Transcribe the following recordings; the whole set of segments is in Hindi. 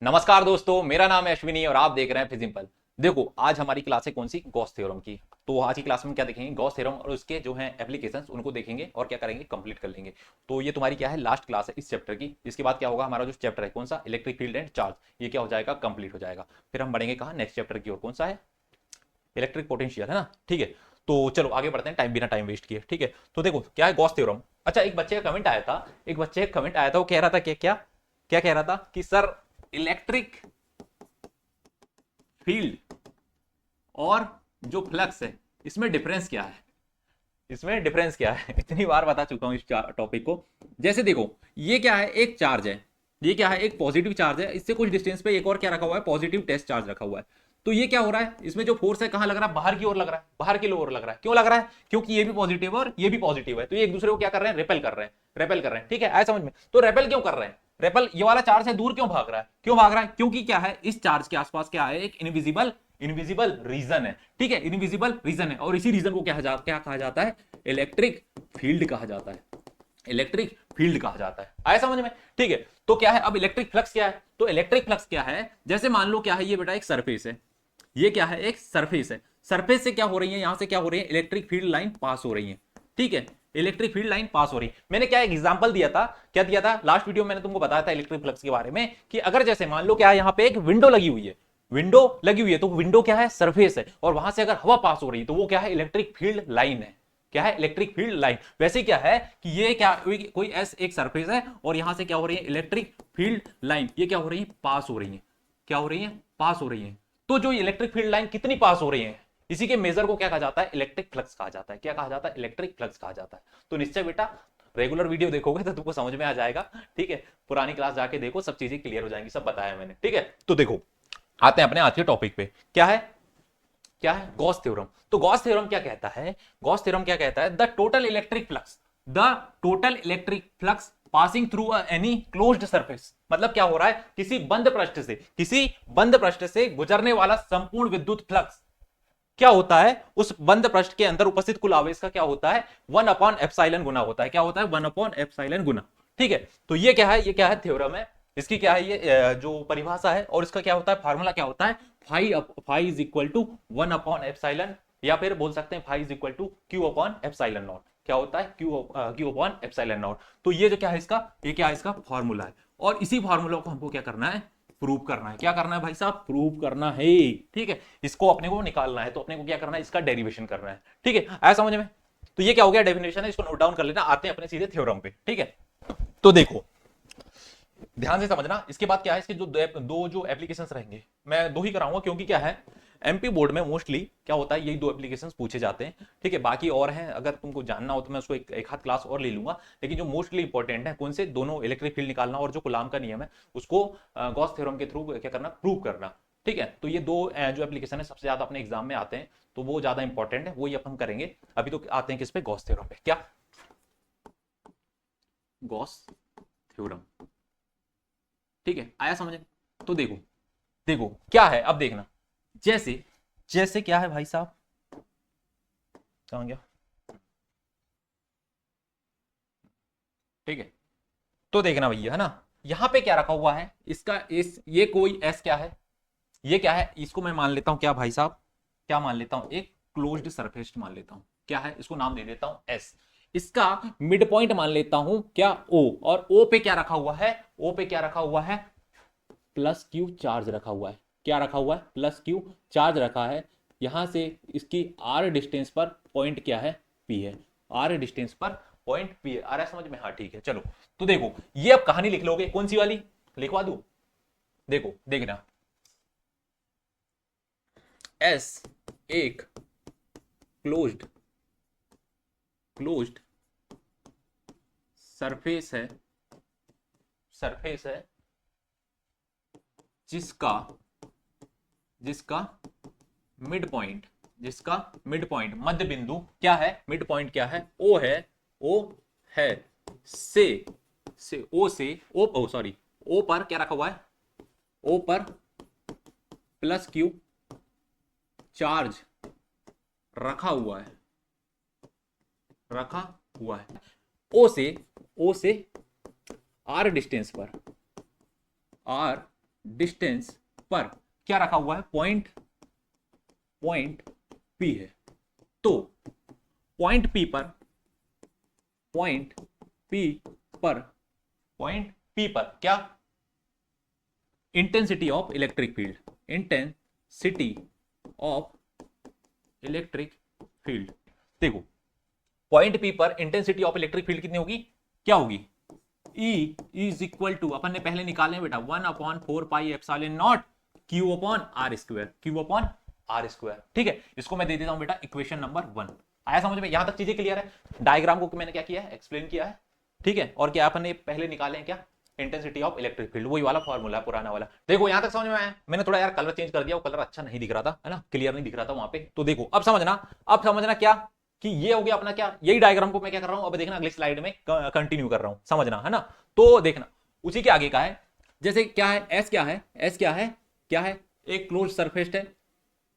नमस्कार दोस्तों, मेरा नाम है अश्विनी और आप देख रहे हैं फिजिम्पल। देखो, आज हमारी क्लास है कौन सी, गॉस थ्योरम की। तो आज की क्लास में क्या देखेंगे, गॉस थ्योरम और उसके जो है एप्लीकेशंस उनको देखेंगे और क्या करेंगे, कंप्लीट कर लेंगे। तो ये तुम्हारी क्या है, लास्ट क्लास है इस चैप्टर की। इसके बाद क्या होगा, हमारा जो चैप्टर है कौन सा, इलेक्ट्रिक फील्ड एंड चार्ज, ये क्या हो जाएगा, कंप्लीट हो जाएगा। फिर हम बढ़ेंगे कहाँ, नेक्स्ट चैप्टर की ओर, कौन सा है, इलेक्ट्रिक पोटेंशियल, है ना। ठीक है, तो चलो आगे बढ़ते हैं, टाइम बिना टाइम वेस्ट किए। ठीक है, तो देखो क्या है गॉस थ्योरम। अच्छा, एक बच्चे का कमेंट आया था, वो कह रहा था कि क्या क्या कह रहा था कि सर, इलेक्ट्रिक फील्ड और जो फ्लक्स है, इसमें डिफरेंस क्या है, इसमें डिफरेंस क्या है। इतनी बार बता चुका हूं इस टॉपिक को। जैसे देखो, ये क्या है, एक चार्ज है, ये क्या है, एक पॉजिटिव चार्ज है, इससे कुछ डिस्टेंस पे एक और क्या रखा हुआ है, पॉजिटिव टेस्ट चार्ज रखा हुआ है। तो ये क्या हो रहा है, इसमें जो फोर्स है कहां लग रहा है, बाहर की ओर लग रहा है, बाहर की ओर लग रहा है। क्यों लग रहा है, क्योंकि ये भी पॉजिटिव है और ये भी पॉजिटिव है, तो ये एक दूसरे को क्या कर रहे हैं, रेपेल कर रहे हैं, रेपेल कर रहे हैं। ठीक है, आया समझ में। तो रेपेल क्यों कर रहे हैं, रेपल, ये वाला चार्ज है दूर क्यों भाग रहा है, क्यों भाग रहा है, क्योंकि क्या है, इस चार्ज के आसपास क्या है, एक इनविजिबल इनविजिबल रीजन है। ठीक है, इनविजिबल रीजन है, और इसी रीजन को क्या कहा जाता है, इलेक्ट्रिक फील्ड कहा जाता है, इलेक्ट्रिक फील्ड कहा जाता है। आया समझ में। ठीक है, तो क्या है, अब इलेक्ट्रिक फ्लक्स क्या है, तो इलेक्ट्रिक फ्लक्स क्या है, जैसे मान लो क्या है, ये बेटा एक सरफेस है, ये क्या है, एक सरफेस है, सरफेस से क्या हो रही है, यहां से क्या हो रही है, इलेक्ट्रिक फील्ड लाइन पास हो रही है। ठीक है, इलेक्ट्रिक फील्ड लाइन पास हो रही है। मैंने क्या एक एग्जांपल दिया था, क्या दिया था लास्ट वीडियो में, मैंने तुमको बताया था इलेक्ट्रिक फ्लक्स के बारे में, कि अगर जैसे मान लो क्या है, यहां पे एक विंडो लगी हुई है, विंडो लगी हुई है, तो विंडो क्या है, सरफेस है, और वहां से अगर हवा पास हो रही है तो वो क्या है, इलेक्ट्रिक फील्ड लाइन है। क्या है, इलेक्ट्रिक फील्ड लाइन। वैसे क्या है कि ये क्या, कोई ऐस एक सरफेस है, और यहां से क्या हो रही है, इलेक्ट्रिक फील्ड लाइन, ये क्या हो रही है, पास हो रही है, क्या हो रही है, पास हो रही है। तो जो इलेक्ट्रिक फील्ड लाइन कितनी पास हो रही है, इसी के मेजर को क्या कहा जाता है, इलेक्ट्रिक फ्लक्स कहा जाता है। क्या कहा जाता है, इलेक्ट्रिक फ्लक्स कहा जाता है। तो निश्चय बेटा, रेगुलर वीडियो देखोगे तो तुमको समझ में आ जाएगा। ठीक है, पुरानी क्लास जाके देखो, सब चीजें क्लियर हो जाएंगी, सब बताया मैंने। ठीक है, तो देखो, आते हैं अपने आज के टॉपिक पे। क्या है, क्या है, गॉस थ्योरम। तो गॉस थ्योरम क्या कहता है, गॉस थ्योरम क्या कहता है, the total electric flux, the total electric flux passing through any closed surface. मतलब क्या हो रहा है, किसी बंद पृष्ठ से गुजरने वाला संपूर्ण विद्युत फ्लक्स क्या होता है, उस बंद पृष्ठ के अंदर उपस्थित कुल आवेश का क्या होता है, 1/एप्सिलॉन गुना होता है। क्या होता है, 1/एप्सिलॉन गुना। ठीक है, तो ये क्या है, ये क्या है, थ्योरम है। इसकी क्या है, ये जो परिभाषा है, और इसका क्या होता है, फार्मूला क्या होता है, फाई इज इक्वल टू 1/एप्सिलॉन, या फिर बोल सकते हैं फाई इज इक्वल टू Q/एप्सिलॉन नॉट। क्या होता है, Q/एप्सिलॉन नॉट। तो ये जो क्या है इसका, ये क्या है इसका फॉर्मूला है, और इसी फॉर्मूला को हमको क्या करना है, प्रूव करना है। क्या करना है भाई साहब, प्रूव करना है। ठीक है, इसको अपने को निकालना है, तो अपने को क्या करना है, इसका डेरिवेशन करना है। ठीक है, आया समझ में। तो ये क्या हो गया, डेफिनेशन है, इसको नोट डाउन कर लेना। आते हैं अपने सीधे थ्योरम पे। ठीक है, तो देखो, ध्यान से समझना। इसके बाद क्या है, इसके जो दो जो एप्लीकेशंस रहेंगे, मैं दो ही कराऊंगा, क्योंकि क्या है, एमपी बोर्ड में मोस्टली क्या होता है, यही दो एप्लीकेशंस पूछे जाते हैं। ठीक है, बाकी और हैं, अगर तुमको जानना हो तो मैं उसको एक हाथ क्लास और ले लूंगा। लेकिन जो मोस्टली इंपॉर्टेंट है, कौन से, दोनों इलेक्ट्रिक फील्ड निकालना और जो कूलाम का नियम है उसको गॉस थ्योरम के थ्रू क्या करना, प्रूव करना। ठीक है, तो ये दो जो एप्लीकेशन है सबसे ज्यादा अपने एग्जाम में आते हैं, तो वो ज्यादा इंपॉर्टेंट है, वही अपन करेंगे। अभी तो आते हैं किस पे, गॉस थ्योरम पे। क्या, गॉस थ्योरम। ठीक है, आया समझ। तो देखो, देखो क्या है, अब देखना। जैसे, जैसे क्या है भाई साहब, कहां गया। ठीक है, तो देखना भैया, है ना, यहां पे क्या रखा हुआ है, इसका इस, ये कोई एस क्या है, ये क्या है, इसको मैं मान लेता हूं क्या भाई साहब, क्या मान लेता हूं, एक क्लोज्ड सरफेस मान लेता हूं। क्या है, इसको नाम दे देता हूं एस। इसका मिड पॉइंट मान लेता हूं क्या, ओ, और ओ पे क्या रखा हुआ है, ओ पे क्या रखा हुआ है, प्लस क्यू चार्ज रखा हुआ है। क्या रखा हुआ है, प्लस क्यू चार्ज रखा है। यहां से इसकी आर डिस्टेंस पर पॉइंट क्या है, पी है, आर डिस्टेंस पर पॉइंट पी है। आ रहा है समझ में, हाँ ठीक है, चलो। तो देखो, ये अब कहानी लिख लोगे, कौन सी वाली, लिखवा दू, देखो देखना, एस एक क्लोज्ड क्लोज्ड सरफेस है, सरफेस है, जिसका जिसका मिड पॉइंट, जिसका मिड पॉइंट, मध्य बिंदु क्या है, मिड पॉइंट क्या है, ओ है, ओ है, से ओ से ओ सॉरी, ओ पर क्या रखा हुआ है, ओ पर प्लस क्यू चार्ज रखा हुआ है, रखा हुआ है। ओ से आर डिस्टेंस पर, आर डिस्टेंस पर क्या रखा हुआ है, पॉइंट पी है। तो पॉइंट पी पर क्या, इंटेंसिटी ऑफ इलेक्ट्रिक फील्ड, देखो पॉइंट पी पर इंटेंसिटी ऑफ इलेक्ट्रिक फील्ड कितनी होगी, क्या होगी, E इज इक्वल टू, अपन ने पहले निकाले बेटा 1/4πε0 Q/r², ठीक है। इसको मैं दे देता हूं बेटा इक्वेशन नंबर 1। आया समझ में, यहां तक चीजें क्लियर है। डायग्राम को मैंने क्या किया है, एक्सप्लेन किया है, ठीक है। और क्या अपन ने पहले निकाले हैं, क्या, इंटेंसिटी ऑफ इलेक्ट्रिक फील्ड, वही वाला फॉर्मूला पुराना वाला। देखो यहां तक समझ में आया। मैंने थोड़ा यार कलर चेंज कर दिया, वो कलर अच्छा नहीं दिख रहा था, है ना, क्लियर नहीं दिख रहा था वहां पे। तो देखो अब समझना क्या कि ये हो गया अपना क्या, यही डायग्राम को मैं क्या कर रहा हूं, अब देखना अगली स्लाइड में कंटिन्यू कर रहा हूं, समझना, है ना। तो देखना उसी के आगे का है, जैसे क्या है, एस क्या है, एक क्लोज सरफेस है,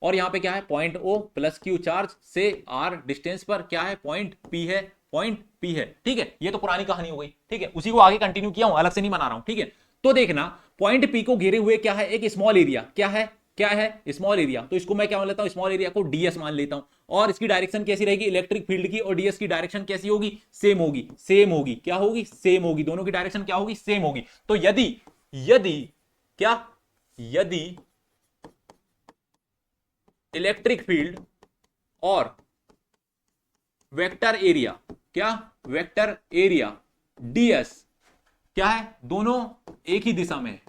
और यहां पे क्या है, point O plus Q charge से आर डिस्टेंस पर क्या है, पॉइंट पी है, ठीक है। ये तो पुरानी कहानी हो गई, ठीक है। उसी को आगे कंटिन्यू किया हूं, अलग से नहीं बना रहा हूं, ठीक है। तो देखना पॉइंट पी को घेरे हुए क्या है, एक स्मॉल एरिया, क्या है स्मॉल एरिया। तो इसको मैं क्या मान लेता हूं, स्मॉल एरिया को डीएस मान लेता हूं। और इसकी डायरेक्शन कैसी रहेगी, इलेक्ट्रिक फील्ड की और डीएस की डायरेक्शन कैसी होगी, सेम होगी, क्या होगी, सेम होगी, दोनों की डायरेक्शन क्या होगी, सेम होगी। तो यदि इलेक्ट्रिक फील्ड और वेक्टर एरिया डीएस क्या है, दोनों एक ही दिशा में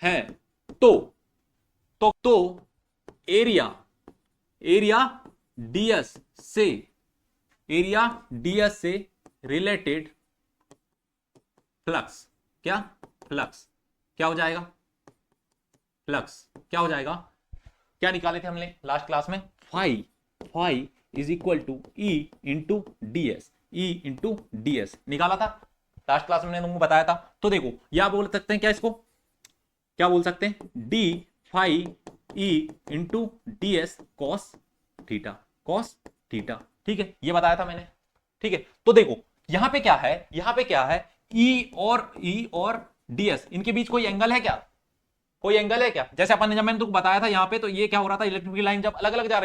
है, तो एरिया डीएस से रिलेटेड फ्लक्स क्या हो जाएगा, क्या निकाले थे हमने लास्ट क्लास में, phi is equal to E into ds निकाला था लास्ट क्लास में, मैंने तुमको बताया था। तो देखो या बोल सकते हैं क्या, इसको क्या बोल सकते हैं, d phi E into ds cos theta, ठीक है, ये बताया था मैंने, ठीक है। तो देखो यहां पे क्या है, ई और डीएस, इनके बीच कोई एंगल है क्या, जैसे अपन ने, जब मैंने तुमको बताया था यहाँ पे, तो ये क्या हो रहा था, इलेक्ट्रिक फील्ड लाइन जब अलग अलग जा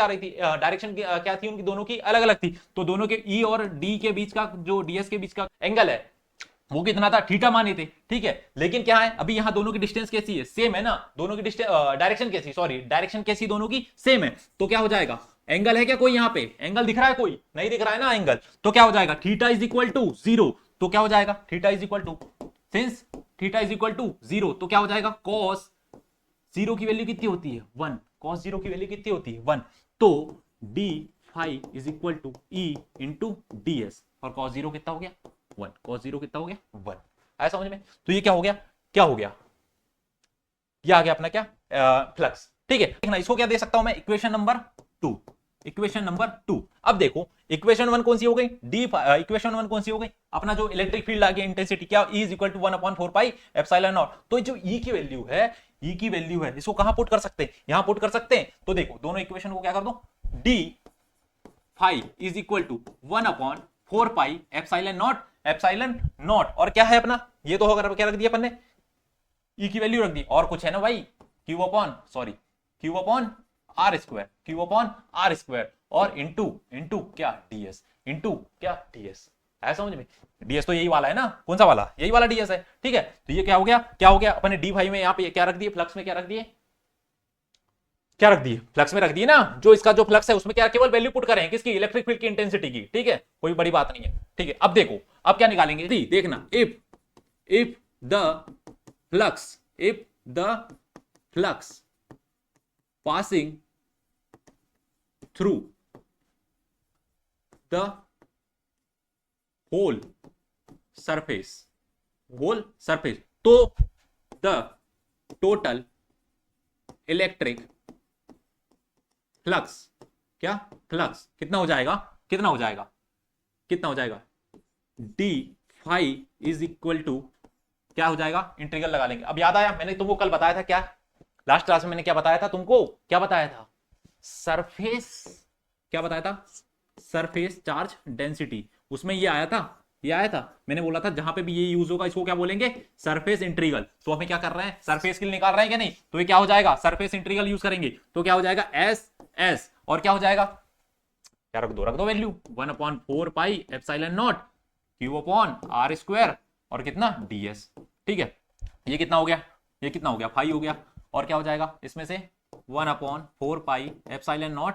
रही थी, डायरेक्शन क्या थी उनकी, दोनों की अलग अलग थी। तो दोनों के ई और डी के बीच का, जो डीएस के बीच का एंगल है, वो कितना था, थीटा माने थे, ठीक है। लेकिन क्या है, अभी यहाँ दोनों की डिस्टेंस कैसी है, सेम है ना, दोनों की डायरेक्शन कैसी दोनों की सेम है। तो क्या हो जाएगा, एंगल है क्या कोई, यहाँ पे एंगल दिख रहा है, कोई नहीं दिख रहा है ना एंगल। तो क्या हो जाएगा, थीटा इज इक्वल टू 0। तो क्या हो जाएगा, theta is equal to, since theta is equal to 0, तो क्या हो जाएगा, कॉस 0 की वैल्यू कितनी होती है, 1, कॉस 0 की वैल्यू कितनी होती है, 1। तो d phi is equal to E into ds, और कॉस 0 कितना हो गया, 1, कॉस 0 कितना हो गया, 1। आया समझ में। तो ये क्या हो गया, ये आ गया अपना क्या, फ्लक्स, ठीक है। देखना इसको क्या दे सकता हूं मैं, इक्वेशन नंबर 2। अब देखो इक्वेशन 1 कौन सी हो गई, इक्वेशन 1 कौन सी हो गई, अपना जो इलेक्ट्रिक फील्ड आ गया, इंटेंसिटी क्या, E इज इक्वल टू 1/4πε0। तो जो E की वैल्यू है, इसको कहां पुट कर सकते हैं, यहां पुट कर सकते हैं। तो देखो दोनों इक्वेशन को क्या कर दो, D phi is equal to 1/4πε0, और क्या है अपना, ये तो होगा, क्या रख दिया अपन ने, E की वैल्यू रख दी, और कुछ है ना भाई, Q अपॉन R स्क्वायर, और इंटू क्या डीएस, है समझ में। डीएस तो यही वाला है ना, कौन सा वाला, यही वाला डीएस है, ठीक है। तो ये क्या हो गया अपने डी भाई में यहाँ पे क्या रख दिए, फ्लक्स में क्या रख दिए, फ्लक्स में रख दिए ना, जो इसका जो फ्लक्स है उसमें क्या केवल वैल्यू पुट करें, किसकी, इलेक्ट्रिक फील्ड की इंटेंसिटी की, ठीक है, कोई बड़ी बात नहीं है, ठीक है। अब देखो अब क्या निकालेंगे, देखना, if the flux passing through the whole surface, तो the total electric flux कितना हो जाएगा, d phi is equal to क्या हो जाएगा, इंटीग्रल लगा लेंगे। अब याद आया, मैंने तुमको कल बताया था, क्या लास्ट क्लास में मैंने क्या बताया था तुमको, सरफेस, क्या बताया था, सरफेस चार्ज डेंसिटी, उसमें ये आया था, ये आया था, मैंने बोला था जहां पे भी ये यूज होगा इसको क्या बोलेंगे, सरफेस इंटीग्रल। तो हमें क्या कर रहे हैं, सरफेस के लिए निकाल रहे हैं क्या नहीं, तो ये क्या हो जाएगा, सरफेस इंटीग्रल यूज करेंगे तो क्या हो जाएगा, एस एस, और क्या हो जाएगा, क्या रख दो value 1/4 pi epsilon naught Q upon are square और कितना ds। ठीक है, ये कितना हो गया, ये कितना हो गया, 5 हो गया, और क्या हो जाएगा इसमें से 1/4 pi epsilon naught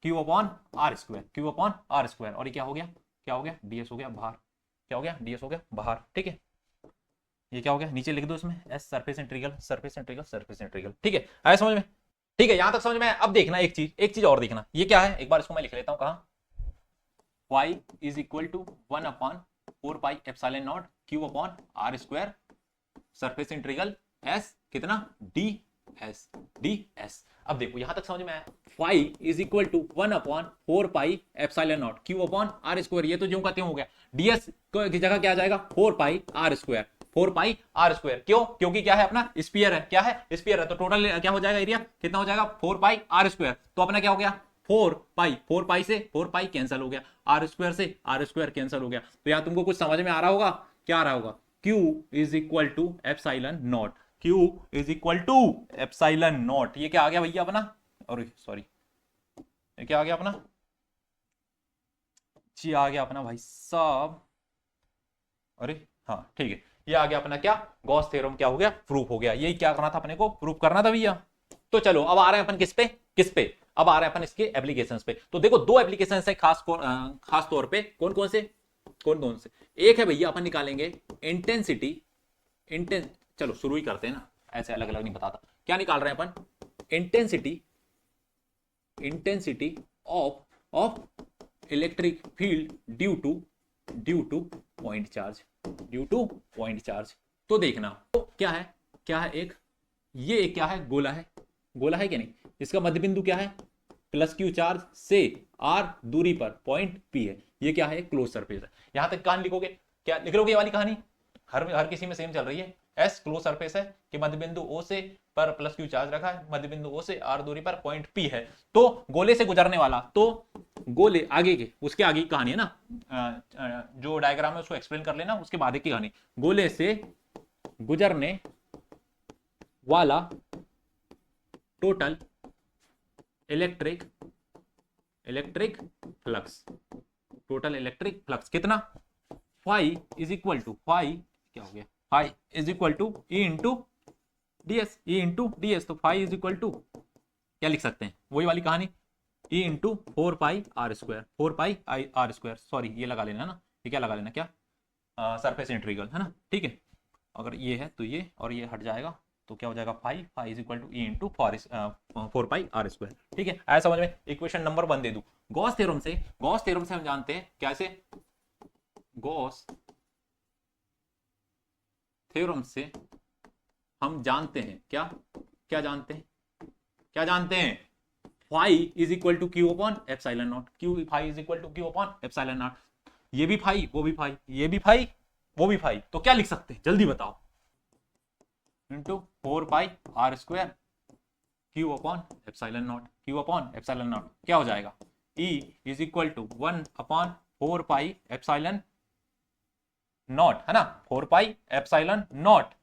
Q upon are square, Q upon are square, और ये क्या हो गया, क्या हो गया, ds हो गया बाहर, क्या हो गया, ds हो गया बाहर। ठीक है, ये क्या हो गया, नीचे लिख दो इसमें S, surface integral, surface integral, surface integral. ठीक है, आया समझ में। ठीक है, यहां तक समझ में। अब देखना एक चीज और देखना, ये क्या है, एक बार इसको मैं लिख लेता हूं, कहा y is equal to 1/4 pi epsilon naught Q upon are square, surface integral S कितना, ds। अब देखो यहां तक समझ में आया, phi is equal to 1/4 pi epsilon naught Q upon are square, ये तो जो का त्यों हो गया, ds की जगह क्या आ जाएगा 4 pi are square, 4 pi are square, क्यों, क्योंकि क्या है अपना स्फीयर है, क्या है स्फीयर है, तो टोटल क्या हो जाएगा एरिया, कितना हो जाएगा 4 पाई आर स्क्वायर, तो अपना क्या हो गया 4 पाई, 4 पाई से 4 पाई कैंसिल हो गया, आर स्क्वायर से आर स्क्वायर कैंसिल हो गया। तो यार तुमको कुछ समझ में आ रहा होगा, क्या आ रहा होगा, Q is equal to epsilon naught, Q is equal to epsilon naught, ये क्या आ गया भैया अपना, और सॉरी ये क्या आ गया अपना, जी आ गया अपना भाई साहब, अरे हाँ ठीक है, ये आ गया अपना क्या, गॉस थ्योरम क्या हो गया, प्रूफ हो गया। यही क्या करना था अपने को, प्रूफ करना था भैया। तो चलो अब आ रहे हैं अपन किस पे, किस पे, अब आ रहे हैं अपन इसके एप्लीकेशंस पे। तो देखो दो एप्लीकेशंस है खास तौर पे, कौन कौन से, कौन कौन से, एक है भैया अपन निकालेंगे इंटेंसिटी, चलो शुरू ही करते हैं ना, ऐसे अलग अलग नहीं बताता, क्या निकाल रहे हैं अपन, intensity, intensity of of electric field due to point charge, due to point charge. तो देखना तो क्या है, क्या है एक, ये एक क्या है, गोला है, गोला है क्या नहीं, इसका मध्य बिंदु क्या है, प्लस क्यू चार्ज से आर दूरी पर पॉइंट पी है, ये क्या है, क्लोज सरफेस है। यहां तक कहानी लिखोगे, क्या लिख लोगे, ये वाली कहानी हर किसी में सेम चल रही है, एस क्लोज सरफेस है कि मध्य बिंदु ओ से पर प्लस क्यू चार्ज रखा है, मध्य बिंदु ओ से आर दूरी पर पॉइंट पी है, तो गोले से गुजरने वाला, तो गोले आगे के उसके आगे की कहानी है ना, जो डायग्राम है उसको एक्सप्लेन कर लेना, उसके बाद की कहानी, गोले से गुजरने वाला total electric electric flux, total electric flux कितना, phi is equal to, phi क्या हो गया, phi is equal to E into DS, E into DS, तो फाई इज इक्वल टू क्या लिख सकते हैं, वही वाली कहानी, E into 4 pi are square, 4 pi I R square, sorry ये लगा लेना ना, ये क्या लगा लेना, क्या सरफेस इंटीग्रल है ना। ठीक है, अगर ये है तो ये और ये हट जाएगा, तो क्या हो जाएगा phi, phi is equal to E into 4 pi are square. ठीक है, आया समझ में। इक्वेशन नंबर 1 दे दूं, गॉस थ्योरम से, गॉस थ्योरम से हम जानते हैं कैसे, गॉस थ्योरम से हम जानते हैं क्या, क्या जानते हैं, क्या जानते हैं, phi is equal to Q upon epsilon naught, q phi is equal to Q upon epsilon naught, ये भी फाई वो भी फाई, ये भी फाई वो भी फाई, तो क्या लिख सकते हैं जल्दी बताओ, into 4 pi are square Q upon epsilon naught, Q upon epsilon naught, क्या हो जाएगा, E is equal to 1/4 pi epsilon naught, है ना, 4 पाई एप्सिलॉन नॉट,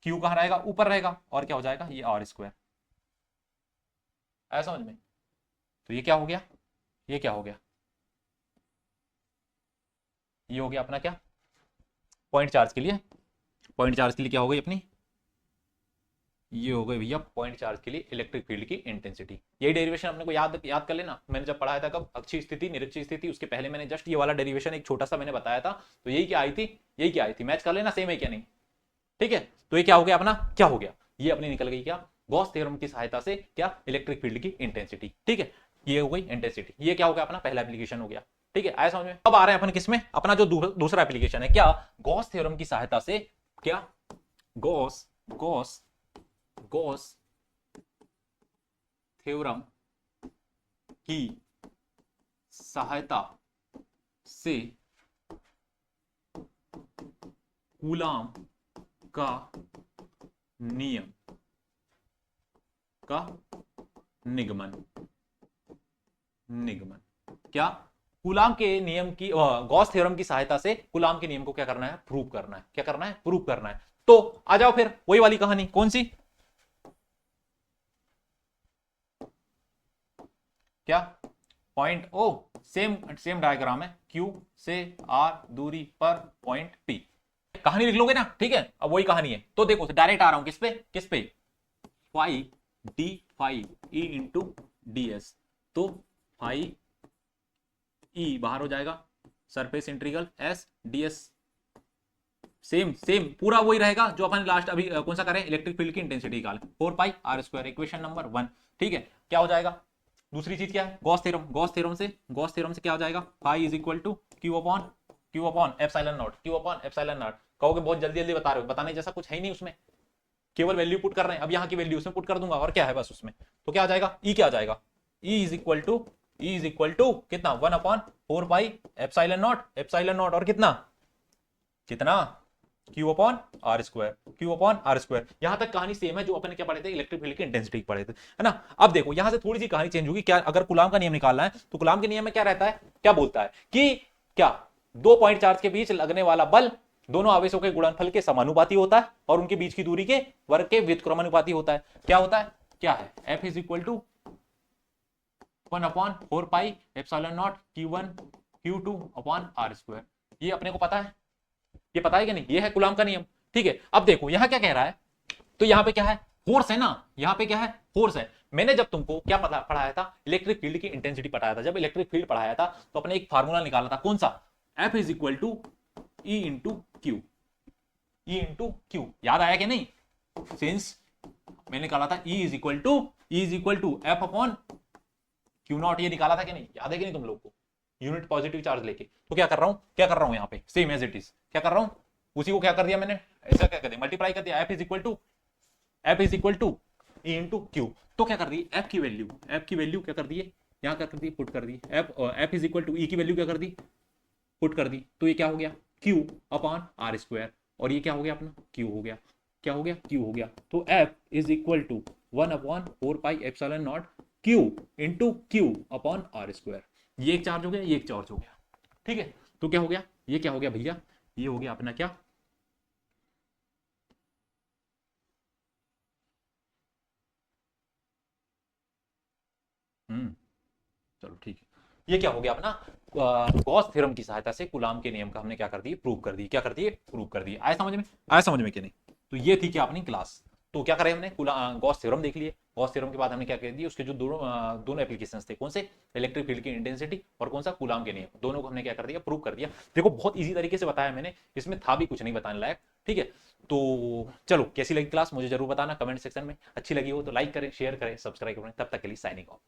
क्यू कहां रहेगा, ऊपर रहेगा, और क्या हो जाएगा ये आर स्क्वायर, ऐसा समझ में। तो ये क्या हो गया, ये क्या हो गया, ये हो गया अपना क्या, पॉइंट चार्ज के लिए, पॉइंट चार्ज के लिए क्या हो गई अपनी, ये हो गई भैया पॉइंट चार्ज के लिए इलेक्ट्रिक फील्ड की इंटेंसिटी। यही डेरिवेशन अपने को याद याद कर लेना, मैंने जब पढ़ाया था कब, अक्षीय स्थिति निरक्षीय स्थिति, उसके पहले मैंने जस्ट ये वाला डेरिवेशन एक छोटा सा मैंने बताया था, तो यही क्या आई थी, यही क्या आई थी, मैच कर लेना सेम है क्या नहीं। ठीक है, तो ये क्या हो गया अपना, क्या हो गया, ये अपनी निकल गई क्या, गॉस थ्योरम की सहायता से क्या, इलेक्ट्रिक फील्ड की इंटेंसिटी। ठीक है, ये हो गई इंटेंसिटी, ये क्या हो गया अपना पहला एप्लीकेशन हो गया। ठीक है, आया समझ में। अब आ रहे हैं अपन किसमें, अपना जो दूसरा एप्लीकेशन है क्या, गॉस थ्योरम की सहायता से क्या, गॉस गॉस गॉस थ्योरम की सहायता से कूलाम का नियम का निगमन, निगमन। क्या? कूलाम के नियम की, गॉस थ्योरम की सहायता से कूलाम के नियम को क्या करना है? प्रूव करना है। क्या करना है? प्रूव करना है। तो आ जाओ फिर वही वाली कहानी, कौन सी? क्या? Point O, same same diagram है, क्यू से आर दूरी पर पॉइंट पी। कहानी लिख लोगे ना, ठीक है? अब वही कहानी है। तो देखो डायरेक्ट आ रहा हूं किस पे, किस पे? Five D five E into D S. तो फाइव ई बाहर हो जाएगा, surface integral S D S. Same same पूरा वही रहेगा जो अपन लास्ट अभी कौन सा करें, इलेक्ट्रिक फील्ड की इंटेंसिटी निकाल, 4 पाई r स्क्वायर, इक्वेशन नंबर 1। ठीक है, क्या हो जाएगा? दूसरी चीज क्या है? Gauss theorem. गॉस थ्योरम से क्या हो जाएगा? Phi is equal to Q upon epsilon naught, Q upon epsilon naught. कहोगे बहुत जल्दी जल्दी बता रहे हो, बताने जैसा कुछ है ही नहीं उसमें, केवल वैल्यू पुट कर रहे हैं। अब यहाँ की वैल्यू उसमें पुट कर दूंगा और क्या है बस उसमें। तो क्या आ जाएगा? ई क्या आ जाएगा? ई इज इक्वल टू कितना? 1/4 पाई एप्सिलॉन नॉट और कितना कितना Q upon are square, Q upon are square. यहां तक कहानी सेम है जो अपन ने क्या पढ़े थे, इलेक्ट्रिक फील्ड की इंटेंसिटी पढ़े थे, है ना? अब देखो यहां से थोड़ी सी कहानी चेंज होगी। क्या? अगर कूलाम का नियम निकालना है तो कूलाम के नियम में क्या रहता है, क्या बोलता है कि क्या 2 पॉइंट चार्ज के बीच लगने वाला बल दोनों आवेशों के गुणनफल के समानुपाती होता है और उनके बीच की दूरी के वर्ग के व्युत्क्रमानुपाती होता है। क्या होता है? क्या है? F is equal to 1/4 pi epsilon naught Q1 Q2 upon are square. ये अपने को पता है, ये पता है कि नहीं? ये है कूलाम का नियम। ठीक है, अब देखो यहां क्या कह रहा है, तो यहां पे क्या है? फोर्स है ना, यहां पे क्या है? फोर्स है। मैंने जब तुमको क्या पढ़ाया था, इलेक्ट्रिक फील्ड की इंटेंसिटी पढ़ाया था। जब इलेक्ट्रिक फील्ड पढ़ाया था तो अपने एक फार्मूला निकाला था, कौन सा? F is equal to E into Q, E into Q. याद आया कि नहीं? सिंस मैंने निकाला था E is equal to F upon Q naught, ये निकाला था कि नहीं? याद है कि नहीं तुम लोग को? यूनिट पॉजिटिव चार्ज लेके। तो क्या कर रहा हूं, क्या कर रहा हूं यहाँ पे? सेम एज इट इज क्या कर रहा हूं, उसी को क्या कर दिया मैंने, ऐसा क्या कर दिया, मल्टीप्लाई कर दिया। F is equal to E into Q. तो क्या कर दी, एफ की वैल्यू क्या कर दी, यहाँ क्या कर दी, पुट कर दी। एफ इज इक्वल टू ई की वैल्यू क्या कर दी, पुट कर दी। तो ये क्या हो गया, क्यू अपॉन आर स्क्वायर। और ये क्या हो गया अपना, क्यू हो गया। क्या हो गया? क्यू हो गया। तो F is equal to 1/4 pi epsilon naught Q into Q upon are square. ये एक चार्ज हो गया, ये एक चार्ज हो गया। ठीक है, तो क्या हो गया, ये क्या हो गया भैया, ये हो गया अपना क्या, चलो ठीक है, ये क्या हो गया अपना गॉस थ्योरम की सहायता से कूलाम के नियम का हमने क्या कर दिए, प्रूव कर दी। क्या कर दिए? प्रूव कर दिए। आया समझ में? आया समझ में कि नहीं? तो ये थी क्या अपनी क्लास। तो क्या करें हमने, गॉस थ्योरम देख लिए। गॉस थ्योरम के बाद हमने क्या कर दिया, उसके जो दोनों एप्लीकेशंस थे, कौन से, इलेक्ट्रिक फील्ड की इंटेंसिटी और कौन सा, कूलाम के नियम, दोनों को हमने क्या कर दिया, प्रूव कर दिया। देखो बहुत ईजी तरीके से बताया मैंने, इसमें था भी कुछ नहीं बताने लायक। ठीक है, तो चलो कैसी लगी क्लास मुझे जरूर बताना कमेंट सेक्शन में। अच्छी लगी हो तो लाइक करें, शेयर करें, सब्सक्राइब करें। तब तक के लिए साइनिंग ऑफ।